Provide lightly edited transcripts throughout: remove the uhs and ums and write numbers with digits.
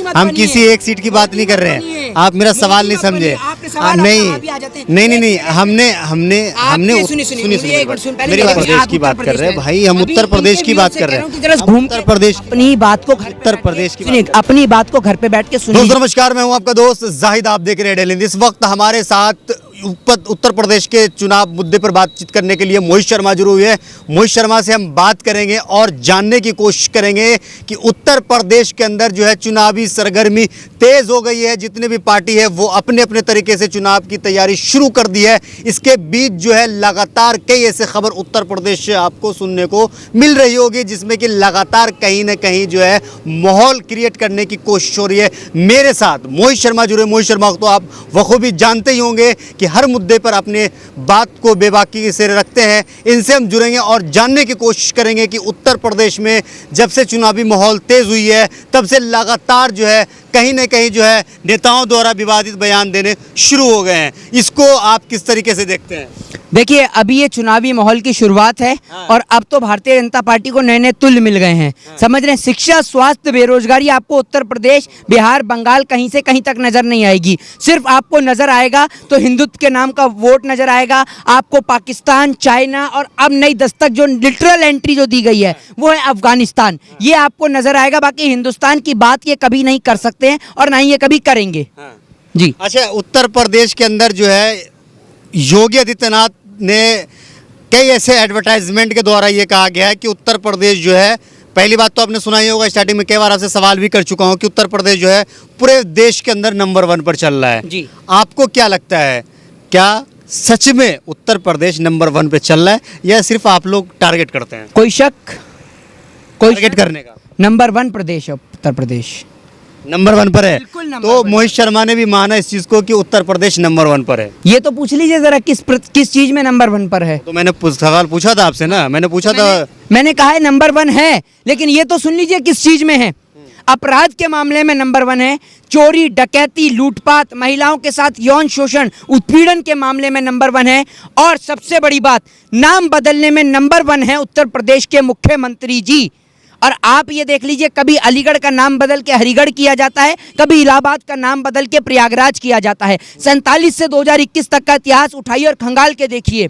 हम किसी एक सीट की बात नहीं कर रहे हैं, आप मेरा सवाल नहीं समझे। नहीं, हमने मेरी बात प्रदेश की बात कर रहे हैं भाई, हम उत्तर प्रदेश की बात कर रहे हैं। उत्तर प्रदेश अपनी बात को उत्तर प्रदेश की सुनिए, अपनी बात को घर पे बैठ के सुनिए। दोस्तों नमस्कार, मैं हूं आपका दोस्त जाहिद, आप देख रहे हैं डेली। इस वक्त हमारे साथ उत्तर प्रदेश के चुनाव मुद्दे पर बातचीत करने के लिए मोहित शर्मा जुड़े हुए हैं। मोहित शर्मा से हम बात करेंगे और जानने की कोशिश करेंगे कि उत्तर प्रदेश के अंदर जो है चुनावी सरगर्मी तेज हो गई है। जितने भी पार्टी है वो अपने अपने तरीके से चुनाव की तैयारी शुरू कर दी है। इसके बीच जो है लगातार कई ऐसे खबर उत्तर प्रदेश से आपको सुनने को मिल रही होगी, जिसमें कि लगातार कहीं ना कहीं जो है माहौल क्रिएट करने की कोशिश हो रही है। मेरे साथ मोहित शर्मा जुड़े। मोहित शर्मा को तो आप बखूबी जानते ही होंगे कि हर मुद्दे पर अपने बात को बेबाकी से रखते हैं। इनसे हम जुड़ेंगे और जानने की कोशिश करेंगे कि उत्तर प्रदेश में जब से चुनावी माहौल तेज हुई है तब से लगातार जो है कहीं ना कहीं जो है नेताओं द्वारा विवादित बयान देने शुरू हो गए हैं। इसको आप किस तरीके से देखते हैं? देखिए, अभी ये चुनावी माहौल की शुरुआत है और अब तो भारतीय जनता पार्टी को नए नए तुल्य मिल गए हैं। समझ रहे हैं, शिक्षा, स्वास्थ्य, बेरोजगारी आपको उत्तर प्रदेश, बिहार, बंगाल कहीं से कहीं तक नजर नहीं आएगी। सिर्फ आपको नजर आएगा तो हिंदुत्व के नाम का वोट नजर आएगा आपको। पाकिस्तान, चाइना और अब नई दस्तक जो लिटरल एंट्री जो दी गई है वो है अफगानिस्तान, ये आपको नजर आएगा। बाकी हिंदुस्तान की बात ये कभी नहीं कर सकते हैं और ना ही ये कभी करेंगे। जी अच्छा, उत्तर प्रदेश के अंदर जो है योगी आदित्यनाथ ने कई ऐसे एडवर्टाइजमेंट के द्वारा ये कहा गया है कि उत्तर प्रदेश जो है, पहली बात तो आपने सुना ही होगा, स्टार्टिंग में कई बार आपसे सवाल भी कर चुका हूं कि उत्तर प्रदेश जो है पूरे देश के अंदर नंबर 1 पर चल रहा है। जी, आपको क्या लगता है, क्या सच में उत्तर प्रदेश नंबर 1 पे चल रहा है या सिर्फ आप लोग टारगेट करते हैं? कोई शक, कोई टारगेट करने का नंबर 1 प्रदेश है उत्तर प्रदेश, नंबर 1 पर है। बिल्कुल नंबर तो 1 मोहित शर्मा ने भी माना इस चीज को कि उत्तर प्रदेश नंबर 1 पर है। ये तो पूछ लीजिए जरा किस चीज में नंबर 1 पर है। तो मैंने सवाल पूछा था आपसे ना, मैंने पूछा था, मैंने कहा है नंबर 1 है, लेकिन ये तो सुन लीजिए किस चीज में है। अपराध के मामले में नंबर 1 है, चोरी, डकैती, लूटपाट, महिलाओं के साथ यौन शोषण, उत्पीड़न के मामले में नंबर 1 है। और सबसे बड़ी बात, नाम बदलने में नंबर 1 है उत्तर प्रदेश के मुख्यमंत्री जी। और आप ये देख लीजिए, कभी अलीगढ़ का नाम बदल के हरिगढ़ किया जाता है, कभी इलाहाबाद का नाम बदल के प्रयागराज किया जाता है। 47 से 2021 तक का इतिहास उठाइए और खंगाल के देखिए,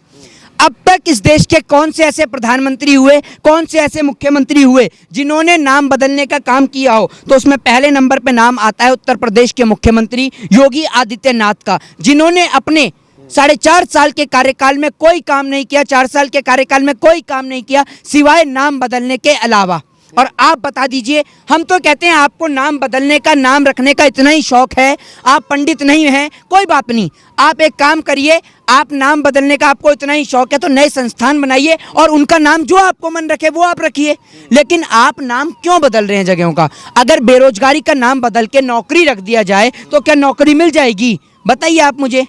अब तक इस देश के कौन से ऐसे प्रधानमंत्री हुए, कौन से ऐसे मुख्यमंत्री हुए जिन्होंने नाम बदलने का काम किया हो, तो उसमें पहले नंबर पे नाम आता है उत्तर प्रदेश के मुख्यमंत्री योगी आदित्यनाथ का, जिन्होंने अपने 4.5 साल के कार्यकाल में कोई काम नहीं किया, 4 साल के कार्यकाल में कोई काम नहीं किया सिवाय नाम बदलने के अलावा। और आप बता दीजिए, हम तो कहते हैं आपको नाम बदलने का, नाम रखने का इतना ही शौक है, आप पंडित नहीं हैं, कोई बात नहीं, आप एक काम करिए, आप नाम बदलने का आपको इतना ही शौक है तो नए संस्थान बनाइए और उनका नाम जो आपको मन रखे वो आप रखिए। लेकिन आप नाम क्यों बदल रहे हैं जगहों का? अगर बेरोजगारी का नाम बदल के नौकरी रख दिया जाए तो क्या नौकरी मिल जाएगी? बताइए आप मुझे।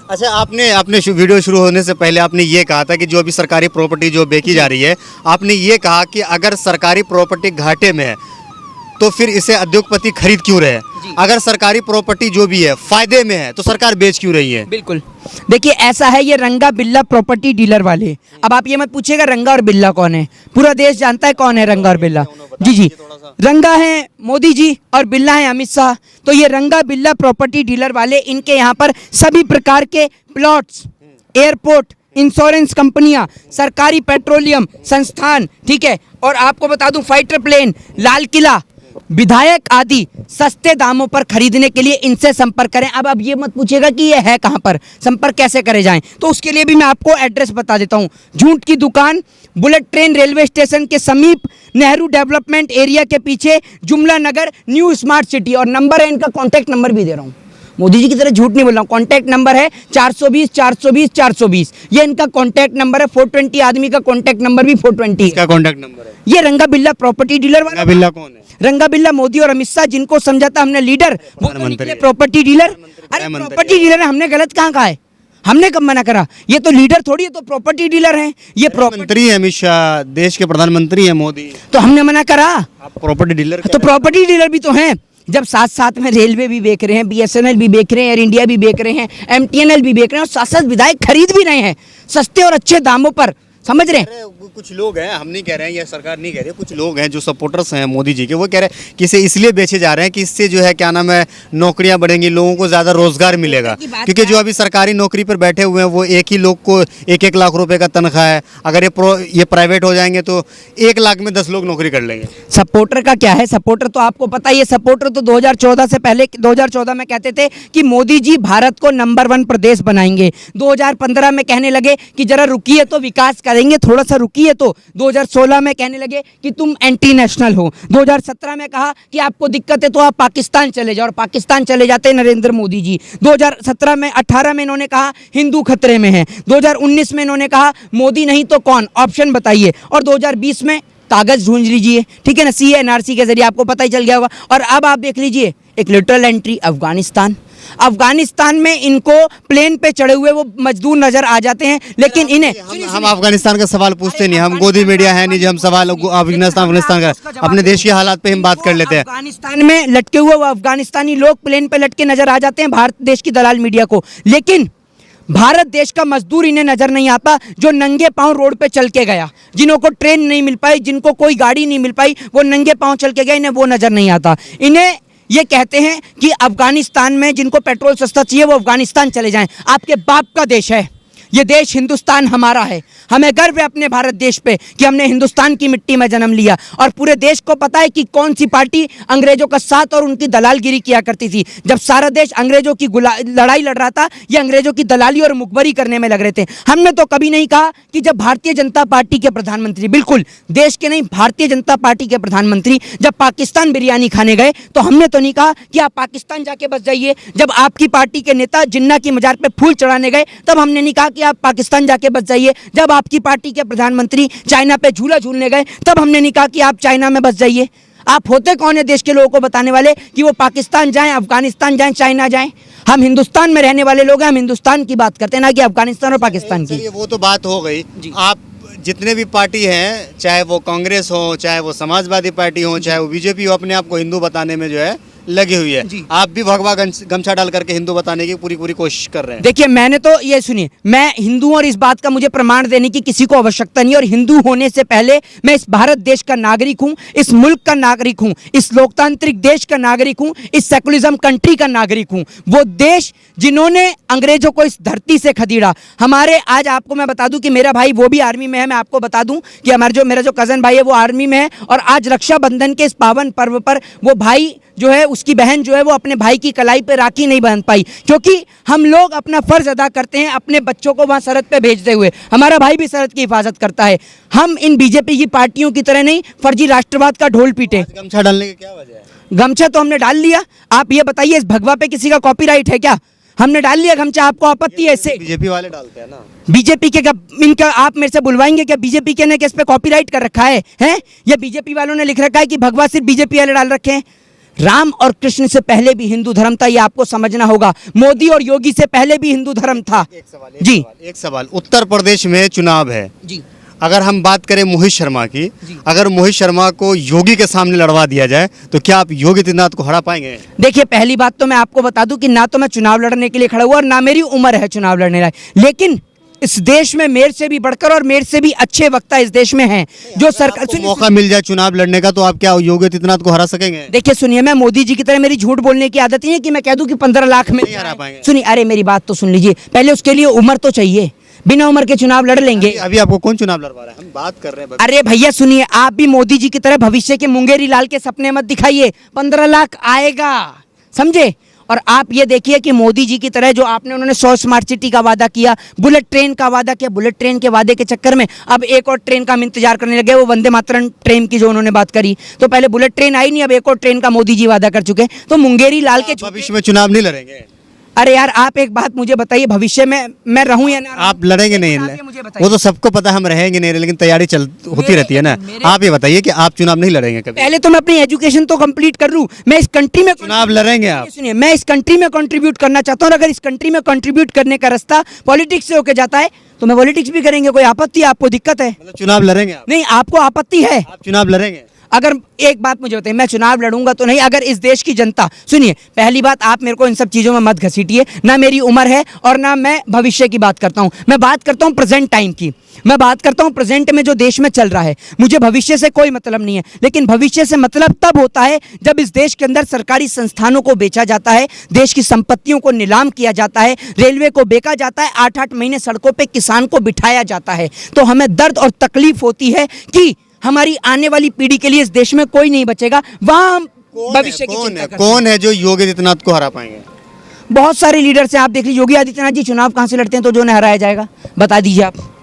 अच्छा, आपने वीडियो शुरू होने से पहले आपने ये कहा था कि जो अभी सरकारी प्रॉपर्टी जो बेची जा रही है, आपने ये कहा कि अगर सरकारी प्रॉपर्टी घाटे में है तो फिर इसे उद्योगपति खरीद क्यों रहे? अगर सरकारी प्रॉपर्टी जो भी है फायदे में है तो सरकार बेच क्यों रही है? बिल्कुल, देखिए ऐसा है, ये रंगा बिल्ला प्रॉपर्टी डीलर वाले। अब आप ये मत पूछिएगा रंगा और बिल्ला कौन है, पूरा देश जानता है कौन है रंगा और बिल्ला। जी, रंगा है मोदी जी और बिल्ला है अमित शाह। तो ये रंगा बिल्ला प्रॉपर्टी डीलर वाले, इनके यहाँ पर सभी प्रकार के प्लॉट्स, एयरपोर्ट, इंश्योरेंस कंपनियां, सरकारी पेट्रोलियम संस्थान, ठीक है, और आपको बता दूं फाइटर प्लेन, लाल किला, विधायक आदि सस्ते दामों पर खरीदने के लिए इनसे संपर्क करें। अब ये मत पूछिएगा कि ये है कहाँ पर, संपर्क कैसे करे जाएं, तो उसके लिए भी मैं आपको एड्रेस बता देता हूँ। झूठ की दुकान, बुलेट ट्रेन रेलवे स्टेशन के समीप, नेहरू डेवलपमेंट एरिया के पीछे, जुमला नगर, न्यू स्मार्ट सिटी। और नंबर है इनका, कॉन्टैक्ट नंबर भी दे रहा हूँ, मोदी जी की तरह झूठ नहीं बोल रहा हूँ। कॉन्टैक्ट नंबर है 420 420 420, ये इनका कॉन्टैक्ट नंबर है। 420 आदमी का कॉन्टैक्ट नंबर भी 420 का कॉन्टैक्ट नंबर है। ये रंगा बिल्ला प्रॉपर्टी डीलर वाला। बिल्ला कौन है? रंगा बिल्ला मोदी और अमित शाह, जिनको समझाता हमने लीडर, वो प्रॉपर्टी डीलर। अरे प्रॉपर्टी डीलर है, हमने गलत कहाँ कहा है? हमने कब मना करा? ये तो लीडर थोड़ी है, तो प्रॉपर्टी डीलर हैं। ये प्रधानमंत्री है अमित शाह, देश के प्रधानमंत्री है मोदी, तो हमने मना करा? आप प्रॉपर्टी डीलर, तो प्रॉपर्टी डीलर भी तो हैं। जब साथ साथ में रेलवे भी बेच रहे हैं, BSNL भी बेच रहे हैं, एयर इंडिया भी बेच रहे हैं, MTNL भी बेच रहे हैं, और साथ साथ विधायक खरीद भी रहे हैं सस्ते और अच्छे दामों पर, समझ रहे हैं? अरे, कुछ लोग हैं, हम नहीं कह रहे हैं, ये सरकार नहीं कह रही है, कुछ लोग हैं जो सपोर्टर्स हैं मोदी जी के, वो कह रहे हैं कि इसे इसलिए बेचे जा रहे हैं कि इससे जो है क्या नाम है नौकरियां बढ़ेंगी, लोगों को ज़्यादा रोजगार मिलेगा। की बात क्योंकि जो अभी सरकारी नौकरी पर बैठे हुए हैं वो एक ही लोग को 1-1 लाख रुपए का तनख्वाह है, अगर ये प्राइवेट हो जाएंगे तो 1 लाख में 10 लोग नौकरी कर लेंगे। सपोर्टर का क्या है? सपोर्टर तो आपको पता ही है, सपोर्टर तो 2014 से पहले 2014 में कहते थे कि मोदी जी भारत को नंबर 1 प्रदेश बनाएंगे। 2015 में कहने लगे कि जरा रुकिए तो विकास करेंगे, थोड़ा सा रुकिए तो। 2016 में कहने लगे कि तुम एंटी नेशनल हो। 2017 में कहा कि आपको दिक्कत है तो आप पाकिस्तान चले जाओ, और पाकिस्तान चले जाते हैं नरेंद्र मोदी जी। 2017 में 18 में इन्होंने कहा हिंदू खतरे में है। 2019 में इन्होंने कहा मोदी नहीं तो कौन, ऑप्शन बताइए। और 2020 में कागज ढूंढ लीजिए, ठीक है ना, CA NRC के जरिए आपको पता ही चल गया होगा। और अब आप देख लीजिए एक लिटरल एंट्री अफगानिस्तान। अफगानिस्तान में इनको प्लेन पे चढ़े हुए वो मजदूर नजर आ जाते हैं, लेकिन इन्हें हम अफगानिस्तान का सवाल पूछते नहीं, हम गोदी मीडिया है नहीं जो हम सवाल अफगानिस्तान का, अपने देश के हालात पे हम बात कर लेते हैं। अफगानिस्तान में लटके हुए वो अफगानिस्तानी लोग प्लेन पे लटके नजर आ जाते हैं भारत देश की दलाल मीडिया को, लेकिन भारत देश का मजदूर इन्हें नजर नहीं आता जो नंगे पांव रोड पे चल के गया, जिन्हों को ट्रेन नहीं मिल पाई, जिनको कोई गाड़ी नहीं मिल पाई, वो नंगे पांव चल के गए, इन्हें वो नजर नहीं आता। इन्हें ये कहते हैं कि अफगानिस्तान में जिनको पेट्रोल सस्ता चाहिए वो अफगानिस्तान चले जाएं। आपके बाप का देश है ये देश, हिंदुस्तान हमारा है। हमें गर्व है अपने भारत देश पे कि हमने हिंदुस्तान की मिट्टी में जन्म लिया, और पूरे देश को पता है कि कौन सी पार्टी अंग्रेजों का साथ और उनकी दलालगिरी किया करती थी। जब सारा देश अंग्रेजों की लड़ाई लड़ रहा था, ये अंग्रेजों की दलाली और मुखबरी करने में लग रहे थे। हमने तो कभी नहीं कहा कि जब भारतीय जनता पार्टी के प्रधानमंत्री, बिल्कुल देश के नहीं भारतीय जनता पार्टी के प्रधानमंत्री जब पाकिस्तान बिरयानी खाने गए तो हमने तो नहीं कहा कि आप पाकिस्तान जाके बस जाइए। जब आपकी पार्टी के नेता जिन्ना की मजार पे फूल चढ़ाने गए तब हमने नहीं कहा कि आप पाकिस्तान जाके बस जाइए। जब आपकी पार्टी के प्रधानमंत्री चाइना पे झूला झूलने गए तब हमने नहीं कहा कि आप चाइना में बस जाइए। आप होते कौन है देश के लोगों को बताने वाले कि वो पाकिस्तान जाएं, अफगानिस्तान जाएं, चाइना जाएं? हम हिंदुस्तान में रहने वाले लोग हैं, हम हिंदुस्तान की बात करते हैं, ना कि अफगानिस्तान और पाकिस्तान की। वो तो बात हो गई। आप जितने भी पार्टी हैं, चाहे वो कांग्रेस हो, चाहे वो समाजवादी पार्टी हो, चाहे वो बीजेपी हो, अपने आप को हिंदू बताने में जो है लगी हुई है। आप भी भगवा गमछा डाल करके हिंदू बताने की पूरी कोशिश कर रहे हैं। देखिए मैंने तो ये सुनिए, मैं हिंदू और इस बात का मुझे प्रमाण देने की किसी को आवश्यकता नहीं, और हिंदू होने से पहले मैं इस भारत देश का नागरिक हूँ, इस मुल्क का नागरिक हूँ, इस लोकतांत्रिक देश का नागरिक हूँ, इस सेकुलरिज्म कंट्री का नागरिक हूँ। वो देश जिन्होंने अंग्रेजों को इस धरती से खदेड़ा। हमारे आज आपको मैं बता दूं कि मेरा भाई वो भी आर्मी में है। मैं आपको बता दूं कि मेरा जो कज़न भाई है वो आर्मी में है, और आज रक्षाबंधन के इस पावन पर्व पर वो भाई जो है, उसकी बहन जो है वो अपने भाई की कलाई पे राखी नहीं बांध पाई, क्योंकि हम लोग अपना फर्ज अदा करते हैं अपने बच्चों को वहाँ सरहद पे भेजते हुए। हमारा भाई भी सरहद की हिफाजत करता है। हम इन बीजेपी की पार्टियों की तरह नहीं फर्जी राष्ट्रवाद का ढोल पीटे। गमछा डालने की क्या वजह है? गमछा तो हमने डाल लिया। आप ये बताइए, इस भगवा पे किसी का कॉपीराइट है क्या? हमने डाल लिया गमछा, आपको आपत्ति है इससे? बीजेपी वाले डालते हैं ना। बीजेपी के इनका आप मेरे से बुलवाएंगे क्या? बीजेपी के ने किस पे कॉपीराइट कर रखा है? या बीजेपी वालों ने लिख रखा है कि भगवा सिर्फ बीजेपी वाले डाल रखे हैं? राम और कृष्ण से पहले भी हिंदू धर्म था, ये आपको समझना होगा। मोदी और योगी से पहले भी हिंदू धर्म था। एक सवाल, उत्तर प्रदेश में चुनाव है जी, अगर हम बात करें मोहित शर्मा की, अगर मोहित शर्मा को योगी के सामने लड़वा दिया जाए तो क्या आप योगी आदित्यनाथ को हरा पाएंगे? देखिए पहली बात तो मैं आपको बता दूं कि ना तो मैं चुनाव लड़ने के लिए खड़ा हुआ और ना मेरी उम्र है चुनाव लड़ने लायक, लेकिन इस देश में मेरे से भी बढ़कर और मेरे से भी अच्छे वक्ता इस देश में हैं जो सरकार को मौका मिल जाए चुनाव लड़ने का तो आप क्या योगी आदित्यनाथ को हरा सकेंगे? देखिए सुनिए, मैं मोदी जी की तरह मेरी झूठ बोलने की आदत नहीं है कि मैं कह दूं कि 15 लाख में हरा पाएंगे। सुनिए, अरे मेरी बात तो सुन लीजिए, पहले उसके लिए उम्र तो चाहिए। बिना उम्र के चुनाव लड़ लेंगे? अभी आपको कौन चुनाव लड़वा रहा है? हम बात कर रहे हैं। अरे भैया सुनिए, आप भी मोदी जी की तरह भविष्य के मुंगेरी लाल के सपने मत दिखाइए। 15 लाख आएगा, समझे? और आप ये देखिए कि मोदी जी की तरह जो उन्होंने 100 स्मार्ट सिटी का वादा किया, बुलेट ट्रेन का वादा किया, बुलेट ट्रेन के वादे के चक्कर में अब एक और ट्रेन का हम इंतजार करने लगे, वो वंदे मातरम ट्रेन की जो उन्होंने बात करी। तो पहले बुलेट ट्रेन आई नहीं, अब एक और ट्रेन का मोदी जी वादा कर चुके। तो मुंगेरी लाल के भविष्य में चुनाव नहीं लड़ेंगे? अरे यार आप एक बात मुझे बताइए, भविष्य में मैं रहूं या ना? आप लड़ेंगे नहीं? वो तो सबको पता हम रहेंगे नहीं, लेकिन तैयारी होती रहती है ना। आप ये बताइए कि आप चुनाव नहीं लड़ेंगे कभी? पहले तो मैं अपनी एजुकेशन तो कंप्लीट कर लूं। मैं इस कंट्री में चुनाव लड़ेंगे आप? सुनिए, मैं इस कंट्री में कंट्रीब्यूट करना चाहता हूँ, अगर इस कंट्री में कंट्रीब्यूट करने का रास्ता पॉलिटिक्स से होकर जाता है तो मैं पॉलिटिक्स भी करेंगे। कोई आपत्ति है? आपको दिक्कत है? चुनाव लड़ेंगे आप? नहीं, आपको आपत्ति है? आप चुनाव लड़ेंगे? अगर एक बात मुझे बताइए, मैं चुनाव लड़ूंगा तो नहीं, अगर इस देश की जनता, सुनिए, पहली बात, आप मेरे को इन सब चीज़ों में मत घसीटिए, ना मेरी उम्र है और ना मैं भविष्य की बात करता हूँ, मैं बात करता हूँ प्रेजेंट टाइम की, मैं बात करता हूँ प्रेजेंट में जो देश में चल रहा है। मुझे भविष्य से कोई मतलब नहीं है, लेकिन भविष्य से मतलब तब होता है जब इस देश के अंदर सरकारी संस्थानों को बेचा जाता है, देश की संपत्तियों को नीलाम किया जाता है, रेलवे को बेचा जाता है, 8-8 महीने सड़कों पे किसान को बिठाया जाता है। तो हमें दर्द और तकलीफ होती है कि हमारी आने वाली पीढ़ी के लिए इस देश में कोई नहीं बचेगा, वहाँ हम भविष्य की चिंता करते हैं। कौन है जो योगी आदित्यनाथ को हरा पाएंगे? बहुत सारे लीडर्स हैं, आप देख लीजिए। योगी आदित्यनाथ जी चुनाव कहाँ से लड़ते हैं तो जो उन्हें हराया जाएगा, बता दीजिए आप।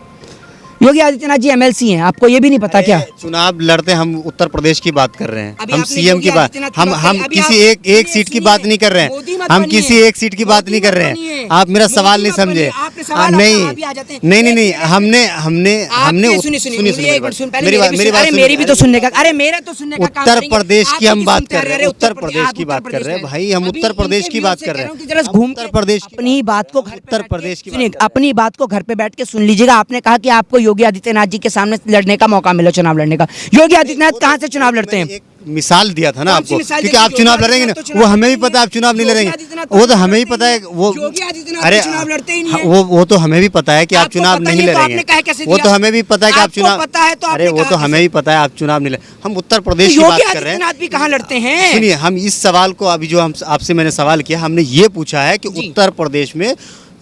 योगी आदित्यनाथ जी एमएलसी हैं, आपको ये भी नहीं पता क्या? चुनाव लड़ते, हम उत्तर प्रदेश की बात कर रहे हैं, अभी हम आपने सीएम की योगी बात, आदित्यनाथ की हम बात हम करी, अभी किसी आप एक सीट की बात नहीं कर रहे मोदी हैं, मत हम बनिए, किसी एक सीट की बात मोदी नहीं कर मत रहे बनिए, हैं। आप मेरा मोदी सवाल नहीं मत बनिए, समझे। आपने सवाल नहीं आप भी आ जाते हैं। नहीं नहीं नहीं, एक मिनट, हमने हमने हमने आपके सुनिए, एक मिनट सुन, पहले मेरी बात अरे मेरी भी तो सुनने का, अरे मेरा तो सुनने का काम उत्तर करेंगे। प्रदेश आप की हम क्यों बात सुनते कर रहे रहे? हैं, उत्तर आप प्रदेश की बात कर रहे हैं भाई, हम अभी उत्तर प्रदेश इनके की व्यूज बात से कर कह रहे रहा हूं कि हैं, जरा हम घूम उत्तर के प्रदेश की अपनी बात को घर पे उत्तर बैठ के प्रदेश की सुनिए, बात कर रहे हैं। अपनी बात को घर पे बैठ के सुन लीजिएगा। आपने कहा कि आपको योगी आदित्यनाथ जी के सामने लड़ने का मौका मिला, चुनाव लड़ने का। योगी आदित्यनाथ कहाँ से चुनाव लड़ते हैं? एक मिसाल दिया था ना कौन सी आपको, मिसाल क्योंकि दी? आप चुनाव योगी लड़ेंगे ना, आदित्यनाथ तो वो हमें भी चुनाव पता है आप चुनाव नहीं योगी लड़ेंगे, आदित्यनाथ वो तो चुनाव हमें भी लड़ते पता है। ही वो योगी आदित्यनाथ अरे तो चुनाव लड़ते ही नहीं है। वो तो हमें भी पता है कि आप आपको चुनाव पता नहीं नहीं तो लड़ेंगे, आपने कहा कैसे वो दिया? तो हमें भी पता है कि आप आपको चुनाव, पता है तो अरे आपने वो कहा तो हमें कैसे? भी पता है आप चुनाव नहीं लड़े। हम उत्तर प्रदेश की योगी बात कर रहे हैं। आदित्यनाथ भी कहाँ लड़ते हैं? सुनिए, हम इस सवाल को अभी जो हम आपसे मैंने सवाल किया, हमने ये पूछा है कि जी। उत्तर प्रदेश में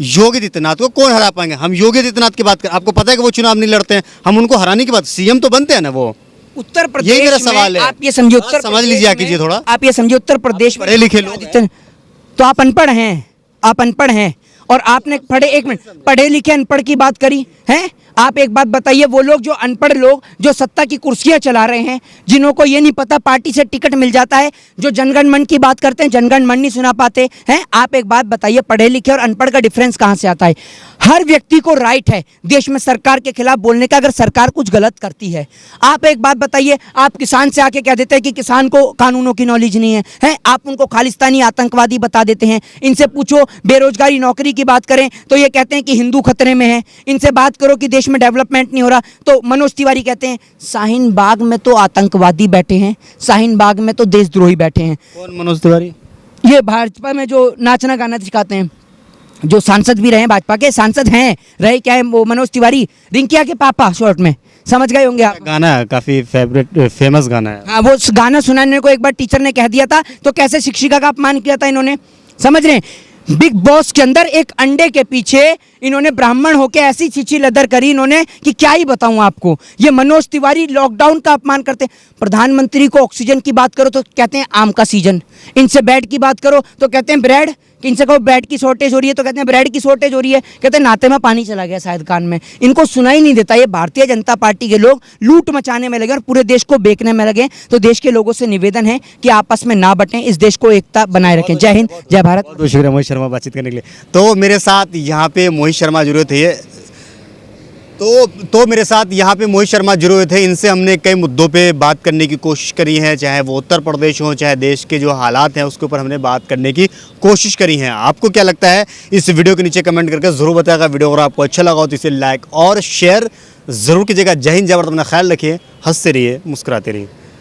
योगी आदित्यनाथ को कौन हरा पाएंगे। हम योगी आदित्यनाथ की बात कर, आपको पता है कि वो चुनाव नहीं लड़ते हैं, हम उनको हराने की बात, सीएम तो बनते हैं ना वो। उत्तर प्रदेश यही मेरा में सवाल है। आप ये समझिए, उत्तर बात समझ प्रदेश लीजिए, में- कीजिए थोड़ा। आप ये समझिए उत्तर प्रदेश में पढ़े लिखे लोग हैं। तो आप अनपढ़ हैं, आप अनपढ़ हैं और आपने पढ़े, एक मिनट, पढ़े लिखे अनपढ़ की बात करी है। आप एक बात बताइए, वो लोग जो अनपढ़ लोग जो सत्ता की कुर्सियां चला रहे हैं, जिन्हों ये नहीं पता पार्टी से टिकट मिल जाता है, जो जनगण मन की बात करते हैं, जनगण मन नहीं सुना पाते हैं, आप एक बात बताइए, पढ़े लिखे और अनपढ़ का डिफरेंस कहाँ से आता है? हर व्यक्ति को राइट है देश में सरकार के खिलाफ बोलने का, अगर सरकार कुछ गलत करती है। आप एक बात बताइए, आप किसान से आके कह देते हैं कि किसान को कानूनों की नॉलेज नहीं है, हैं? आप उनको खालिस्तानी आतंकवादी बता देते हैं। इनसे पूछो बेरोजगारी नौकरी की बात करें तो ये कहते हैं कि हिंदू खतरे में है। इनसे बात करो कि देश में डेवलपमेंट नहीं हो रहा तो मनोज तिवारी कहते हैं शाहीन बाग में तो आतंकवादी बैठे हैं, शाहीन बाग में तो देशद्रोही बैठे हैं। कौन मनोज तिवारी? ये भाजपा में जो नाचना गाना सिखाते हैं, जो सांसद भी रहे, भाजपा के सांसद हैं, रहे क्या है वो मनोज तिवारी, रिंकिया के पापा, शॉर्ट में समझ गए होंगे आप। गाना है, काफी फेवरेट फेमस गाना है। हाँ, वो गाना सुनाने को एक बार टीचर ने कह दिया था तो कैसे शिक्षिका का अपमान किया था इन्होंने, समझ रहे हैं? बिग बॉस के अंदर एक अंडे के पीछे इन्होंने ब्राह्मण होके ऐसी चीची लदर करी इन्होंने कि क्या ही बताऊं आपको। ये मनोज तिवारी लॉकडाउन का अपमान करते हैं। प्रधानमंत्री को ऑक्सीजन की बात करो तो कहते हैं आम का सीजन, इनसे बेड की बात करो तो कहते हैं ब्रेड, इनसे कहो ब्रेड की शॉर्टेज हो रही है तो कहते हैं ब्रेड की शॉर्टेज हो रही है, कहते हैं नाते में पानी चला गया शायद कान में। इनको सुनाई नहीं देता। ये भारतीय जनता पार्टी के लोग लूट मचाने में लगे और पूरे देश को बेचने में लगे। तो देश के लोगों से निवेदन है कि आपस में ना बटें, इस देश को एकता बनाए रखें। जय हिंद, जय भारत। बहुत बहुत शुक्रिया मोहित शर्मा बातचीत करने के लिए। तो मेरे साथ यहाँ पे मोहित शर्मा जुड़े थे, तो मेरे साथ यहाँ पे मोहित शर्मा जुड़े हुए थे। इनसे हमने कई मुद्दों पे बात करने की कोशिश करी है, चाहे वो उत्तर प्रदेश हो, चाहे देश के जो हालात हैं उसके ऊपर हमने बात करने की कोशिश करी है। आपको क्या लगता है इस वीडियो के नीचे कमेंट करके ज़रूर बताएगा। वीडियो अगर आपको अच्छा लगा हो तो इसे लाइक और शेयर ज़रूर कीजिएगा। जय हिंद, जय भारत। अपना ख्याल रखिए, हंसते रहिए, मुस्कुराते रहिए।